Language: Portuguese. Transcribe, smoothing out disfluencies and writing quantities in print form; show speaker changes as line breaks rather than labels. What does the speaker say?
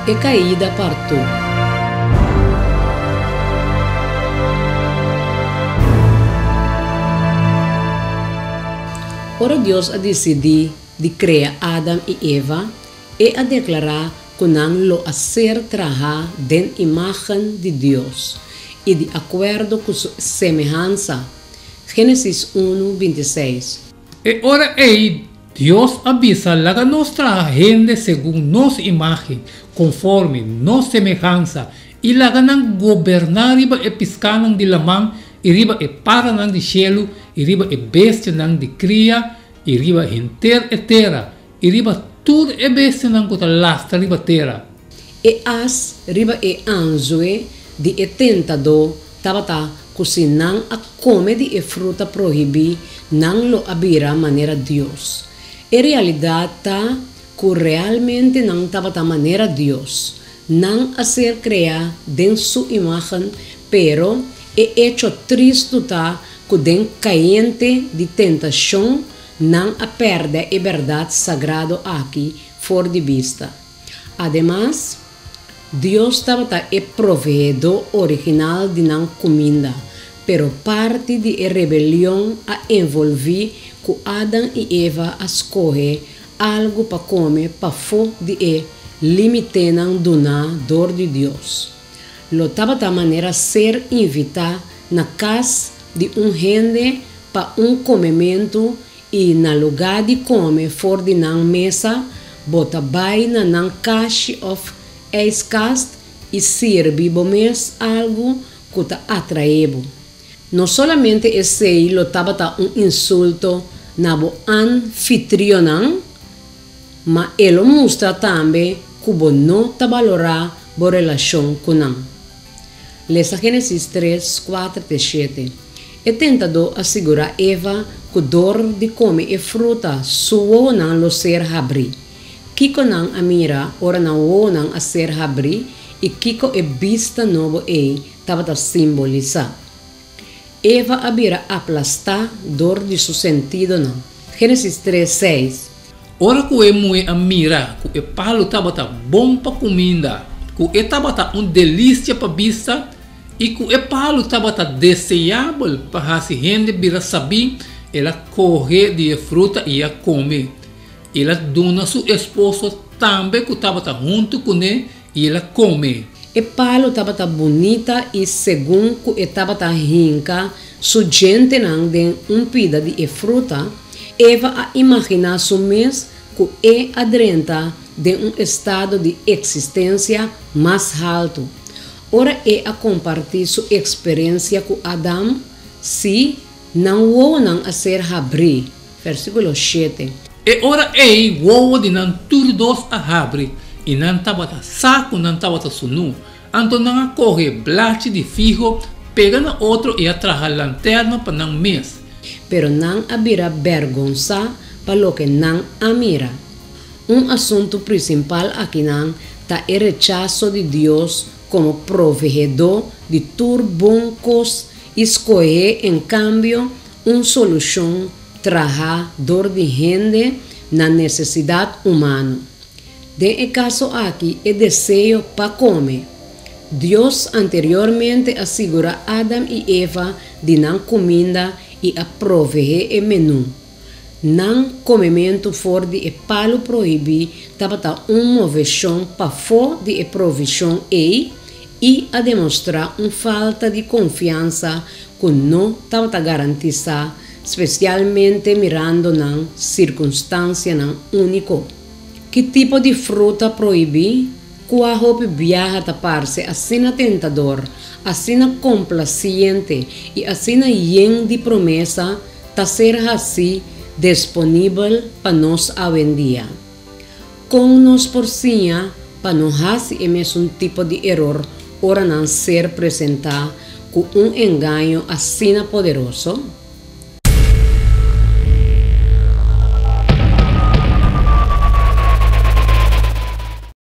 e caída partiu. Ora Deus a decidir de criar Adão e Eva e a declarar que não lo hacer trabalhar den imagem de Deus e de acordo com sua semelhança. Gênesis 1:26.
E ora aí, Deus avisa que nós trabajemos segundo nossa imagem, conforme nossa semelhança, e que não governar riba e piscar de lamang, e riba e para de cielo, e riba e bestia de cria, e riba inteira e terra, e riba tudo e bestia que está lasta riba terra.
E as riba e anjoe de tentador tabata cozinhando a come de fruta proibir não lo abrirá maneira Deus. Em realidade tá que realmente não tabata maneira Deus, não a ser criado de sua imagem, pero é hecho triste tá que den caiente de tentação não a perde a verdade sagrada aqui fora de vista. Ademais, Deus estava é provedor original de não comida, pero parte de rebelião a envolver que Adão e Eva escolhem algo para comer para fora de limitando donar dor de Deus. Lo estava da maneira ser invitado na casa de gente para comimento e na lugar de comer fora de na mesa, bota bai na caixa of escast e sirve bomes algo que te atraebo. Não somente esse lo tabata insulto na bo anfitriona, mas ele mostra também que bo não te valorar bo relação com não. Lesa Gênesis 3, 4 e 7. E tentador assegura Eva que dor de comer e fruta suo não lo ser abri. Kiko nang amira ora na wo nang a ser abri e kiko e vista novo tabata simboliza. Eva abira aplastar dor de su sentido não. Gênesis 3, 6.
Ora que mue amira, que palo tabata bom para comida, que tabata delícia para vista, e que palo tabata desejável para se gente bira saber, ela corre de fruta e a come. Ela dona seu esposo também que estava junto com ele e ela come.
E palo estava bonita e segundo que estava rinca, su gente não tem pida de fruta, Eva a imaginar su mês que é adrenta de estado de existência mais alto. Ora é a compartilhar sua experiência com Adão, se não o não a ser abrir. Versículo 7.
E ora ei wowo di nan turdos a habri e nan tabata saco nan tabata sunu anto nan corre blate de fijo pega na outro e atraja lanterna para nan mes.
Pero não abrirá vergonha para lo que não amira. Assunto principal aqui não tá o rechazo de Deus como proveedor de turbuncos escolher em cambio solução trabalhar dor de gente na necessidade humana. De caso aqui é desejo para comer. Deus anteriormente assegura Adão e Eva de não comida e a prover o menu. Não comimento fora de palo proibir estava moveção para fora de provisão e a demonstrar falta de confiança que não estava garantida, especialmente mirando na circunstância única. Que tipo de fruta proibir? Qual roupa viaja a tapar-se assim tentador, assim complaciente e assim lleno de promessa, tá ser assim disponível para nós hoje em dia. Com nós por cima, para não fazer o mesmo tipo de erro, ora não ser apresentado com engano assim poderoso.